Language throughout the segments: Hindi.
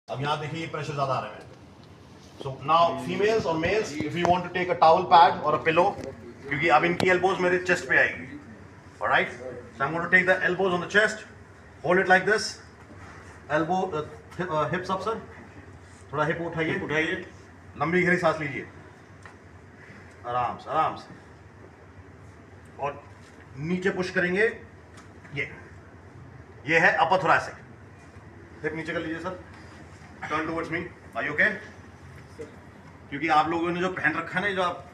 अब यहाँ देखिए ये प्रेशर ज्यादा आ रहा है। सो नाउ फीमेल्स और males, if you want to take a towel pad और अ पिलो, क्योंकि अब इनकी एल्बोज मेरे चेस्ट पे आएगी। Alright, so I am going to take the elbows on the chest, hold it like this, elbow hips up sir, थोड़ा हिप उठाइए, लंबी गहरी सांस लीजिए, आराम से, और नीचे पुश करेंगे। ये है अपर थोरैसिक। हिप नीचे कर लीजिए sir, turn towards me, are you okay? क्योंकि आप लोगों ने जो पहन रखा है ना, जो आप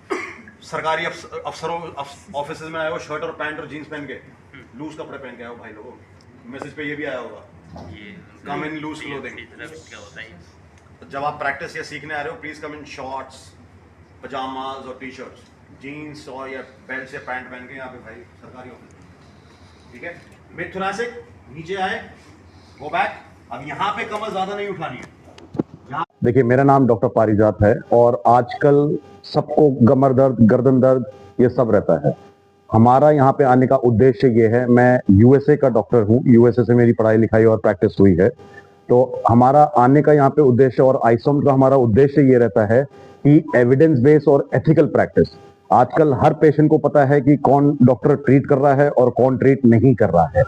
सरकारी अफसरों ऑफिस में आए हो, शर्ट और पैंट और जीन्स पहन के, लूज कपड़े पहन के आए हो भाई लोगों, मैसेज पे ये भी आया होगा, कम इन लूज क्लोथिंग। जब आप प्रैक्टिस या सीखने आ रहे हो, please come in shorts, pyjamas और टी शर्ट्स, जीन्स और या बेल्ट या पैंट पहन के यहाँ पे भाई सरकारी ऑफिस, ठीक है? मिड थोरैसिक, नीचे आए, गो बैक। अब यहाँ पे कमर ज्यादा नहीं उठानी है। देखिए, मेरा नाम डॉक्टर पारिजात है और आजकल सबको कमर दर्द, गर्दन दर्द ये सब रहता है। हमारा यहाँ पे आने का उद्देश्य ये है, मैं यूएसए का डॉक्टर हूँ, यूएसए से मेरी पढ़ाई लिखाई और प्रैक्टिस हुई है। तो हमारा आने का यहाँ पे उद्देश्य और आइसोम का हमारा उद्देश्य ये रहता है कि एविडेंस बेस्ड और एथिकल प्रैक्टिस। आजकल हर पेशेंट को पता है कि कौन डॉक्टर ट्रीट कर रहा है और कौन ट्रीट नहीं कर रहा है।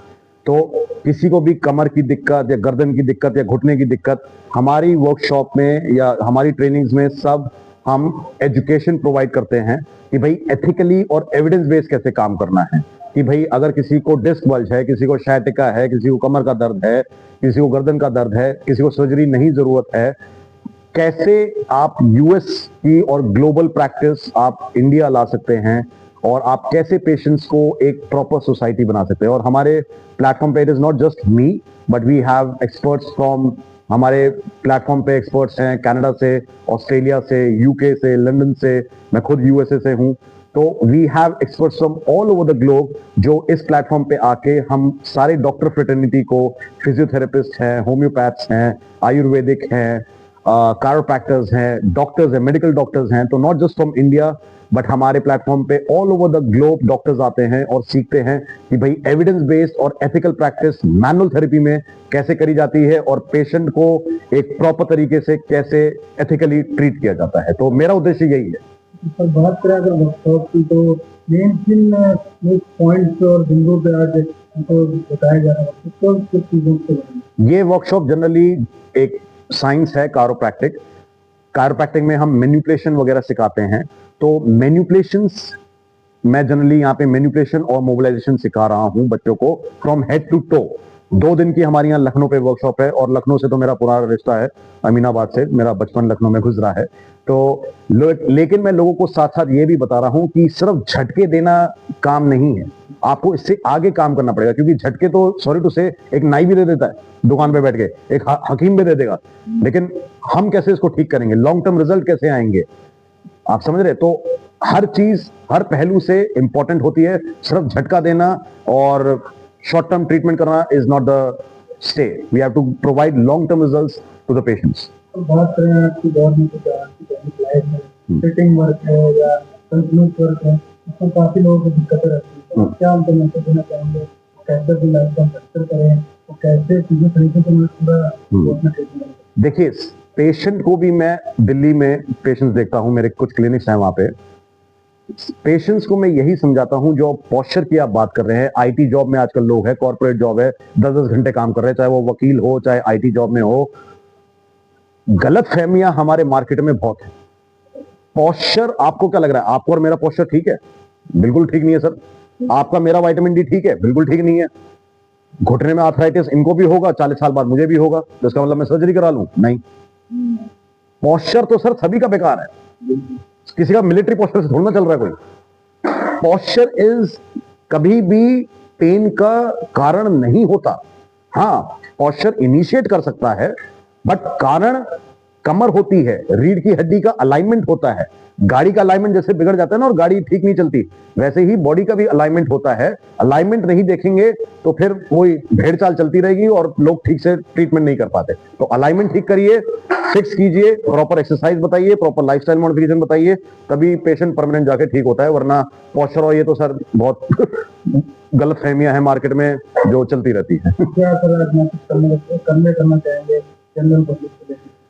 तो किसी को भी कमर की दिक्कत या गर्दन की दिक्कत या घुटने की दिक्कत, हमारी वर्कशॉप में या हमारी ट्रेनिंग्स में सब हम एजुकेशन प्रोवाइड करते हैं कि भाई एथिकली और एविडेंस बेस्ड कैसे काम करना है। कि भाई अगर किसी को डिस्क बल्ज है, किसी को शायटिका है, किसी को कमर का दर्द है, किसी को गर्दन का दर्द है, किसी को सर्जरी नहीं जरूरत है, कैसे आप यूएस की और ग्लोबल प्रैक्टिस आप इंडिया ला सकते हैं और आप कैसे पेशेंट्स को एक प्रॉपर सोसाइटी बना सकते हैं। और हमारे प्लेटफॉर्म पे it is not just me, but we have experts from, हमारे प्लेटफॉर्म पे एक्सपर्ट्स हैं कनाडा से, ऑस्ट्रेलिया से, यूके से, लंदन से, मैं खुद यूएसए से हूं। तो we have experts from all over the globe जो इस प्लेटफॉर्म पे आके हम सारे डॉक्टर फ्रेटर्निटी को, फिजियोथेरेपिस्ट हैं, होम्योपैथ्स हैं, आयुर्वेदिक हैं, कायरोप्रैक्टर्स हैं, डॉक्टर्स हैं, मेडिकल डॉक्टर्स हैं, तो not just from India but हमारे प्लेटफॉर्म पे all over the globe doctors आते हैं और सीखते हैं कि भाई एविडेंस बेस्ड और एथिकल प्रैक्टिस मैनुअल थेरेपी में कैसे करी जाती है और पेशेंट को एक प्रॉपर तरीके से कैसे एथिकली ट्रीट किया जाता है। तो मेरा उद्देश्य यही है। पर बात करें अगर वर्कशॉप की, तो मेन पॉइंट्स और बिंदु पे आज हमको बताया जा रहा है तो किस चीजों से ये वर्कशॉप जनरली एक साइंस है, कायरोप्रैक्टिक में हम मैनिपुलेशन वगैरह सिखाते हैं। तो मैनिपुलेशंस, मैं जनरली यहाँ पे मैनिपुलेशन और मोबिलाइजेशन सिखा रहा हूँ बच्चों को फ्रॉम हेड टू टो। 2 दिन की हमारी यहाँ लखनऊ पे वर्कशॉप है और लखनऊ से तो मेरा पुराना रिश्ता है, अमीनाबाद से मेरा बचपन लखनऊ में गुजरा है। तो लेकिन मैं लोगों को साथ साथ ये भी बता रहा हूँ कि सिर्फ झटके देना काम नहीं है, आपको इससे आगे काम करना पड़ेगा। क्योंकि झटके तो सॉरी टू से एक नाई भी दे देता है दुकान पे बैठ के, एक हकीम भी दे देगा, लेकिन हम कैसे इसको ठीक करेंगे, लॉन्ग टर्म रिजल्ट कैसे आएंगे, आप समझ रहे? तो हर चीज हर पहलू से इंपॉर्टेंट होती है। सिर्फ झटका देना और शॉर्ट टर्म ट्रीटमेंट करना is not the stay. We have to provide long term results to the patients. बात करें आपकी दौर में फिटिंग वर्क है या कंटिन्यूस वर्क है, तो काफी लोगों को दिक्कतें रहती है। क्या हम मैसेज देना चाहेंगे, कैसे भी लाइफ का बेहतर करें और कैसे चीजें तरीके से पूरा? देखिए, पेशेंट को भी मैं दिल्ली में पेशेंट्स देखता हूं, मेरे कुछ क्लिनिक्स हैं वहां पे। पेशेंट्स को मैं यही समझाता हूं, जो पोस्चर की आप बात कर रहे हैं, आईटी जॉब में आजकल लोग हैं, कॉर्पोरेट जॉब है, 10-10 घंटे काम कर रहे हैं, चाहे वो वकील हो चाहे आईटी जॉब में हो। गलत फहमियां हमारे मार्केट में बहुत है। पोस्चर, आपको क्या लग रहा है, आपको और मेरा पोस्चर ठीक है? बिल्कुल ठीक नहीं है सर। आपका मेरा विटामिन डी ठीक है? बिल्कुल ठीक नहीं है। घुटने में आर्थराइटिस इनको भी होगा, 40 साल बाद मुझे भी होगा, तो इसका मतलब मैं सर्जरी करा लूं? नहीं। पोस्चर तो सर सभी का बेकार है, किसी का मिलिट्री पोस्चर से थोड़ा चल रहा है कोई। पोस्चर इज कभी भी पेन का कारण नहीं होता। हाँ, पोस्चर इनिशिएट कर सकता है, बट कारण कमर होती है, रीढ़ की हड्डी का अलाइनमेंट होता है। गाड़ी का अलाइनमेंट जैसे बिगड़ जाता है ना और गाड़ी ठीक नहीं चलती, वैसे ही बॉडी का भी अलाइनमेंट होता है। अलाइनमेंट नहीं देखेंगे तो फिर वही भेड़ चाल चलती रहेगी और लोग ठीक से ट्रीटमेंट नहीं कर पाते। तो अलाइनमेंट ठीक करिए, फिक्स कीजिए, प्रॉपर एक्सरसाइज बताइए, प्रॉपर लाइफस्टाइल मॉडिफिकेशन बताइए, तभी पेशेंट परमानेंट जाके ठीक होता है। वरना पोस्चर और ये तो सर बहुत गलत फहमियां हैं मार्केट में जो चलती रहती है। क्या करना चाहेंगे जनरल पब्लिक?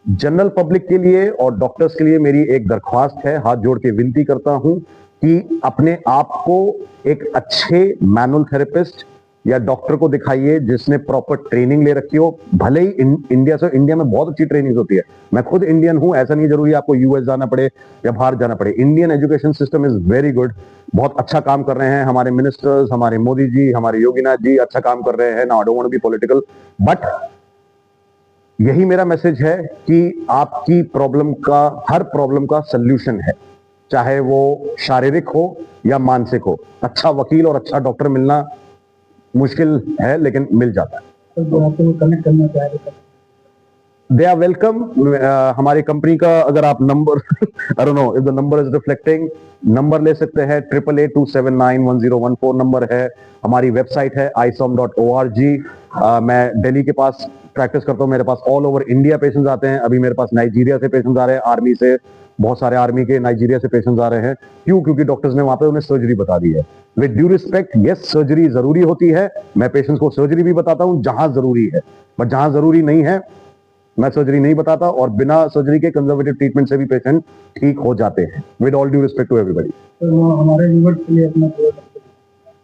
जनरल पब्लिक के लिए और डॉक्टर्स के लिए मेरी एक दरख्वास्त है, हाथ जोड़ के विनती करता हूं कि अपने आप को एक अच्छे मैनुअल थेरेपिस्ट या डॉक्टर को दिखाइए जिसने प्रॉपर ट्रेनिंग ले रखी हो। भले ही इंडिया में बहुत अच्छी ट्रेनिंग होती है, मैं खुद इंडियन हूं, ऐसा नहीं जरूरी आपको यूएस जाना पड़े या बाहर जाना पड़े। Indian education system is very good, बहुत अच्छा काम कर रहे हैं हमारे मिनिस्टर्स, हमारे मोदी जी, हमारे योगीनाथ जी अच्छा काम कर रहे हैं। Now I don't want to be political, but यही मेरा मैसेज है कि आपकी हर प्रॉब्लम का सल्यूशन है, चाहे वो शारीरिक हो या मानसिक हो। अच्छा वकील और अच्छा डॉक्टर मिलना मुश्किल है, लेकिन मिल जाता है। तो जो आपको कनेक्ट करना चाह रहे थे, दे आर वेलकम। हमारी कंपनी का अगर आप number I don't know if the number is reflecting, number ले सकते हैं 8882791014 नंबर है। हमारी वेबसाइट है isom.org। मैं दिल्ली के पास प्रैक्टिस करता हूँ, मेरे पास ऑल ओवर इंडिया पेशेंट्स आते हैं। अभी मेरे पास नाइजीरिया से पेशेंट्स आ रहे हैं, आर्मी से, बहुत सारे आर्मी के नाइजीरिया से पेशेंट्स आ रहे हैं। क्यों? क्योंकि डॉक्टर्स ने वहां पे उन्हें सर्जरी बता दी है। With due respect, yes surgery जरूरी होती है, मैं पेशेंट्स को सर्जरी भी बताता हूं जहां जरूरी है, बट जहां जरूरी नहीं है मैं सर्जरी नहीं बताता, और बिना सर्जरी के कंजर्वेटिव ट्रीटमेंट से भी पेशेंट ठीक हो जाते हैं। With all due respect to everybody. तो हमारे व्यूअर्स के लिए अपना पूरा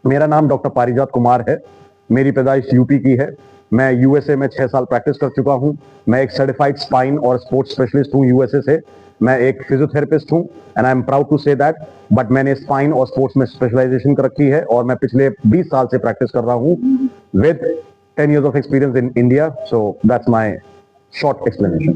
मेरा नाम डॉक्टर पारिजात कुमार है, मेरी पैदाइश यूपी की है। मैं यूएसए में 6 साल प्रैक्टिस कर चुका हूं। मैं एक सर्टिफाइड स्पाइन और स्पोर्ट्स स्पेशलिस्ट हूं यूएसए से। मैं एक फिजियोथेरेपिस्ट हूं and I am proud to say that, but मैंने स्पाइन और स्पोर्ट्स में स्पेशलाइजेशन कर रखी है और मैं पिछले 20 साल से प्रैक्टिस कर रहा हूं with 10 years of experience in India. So that's my short explanation.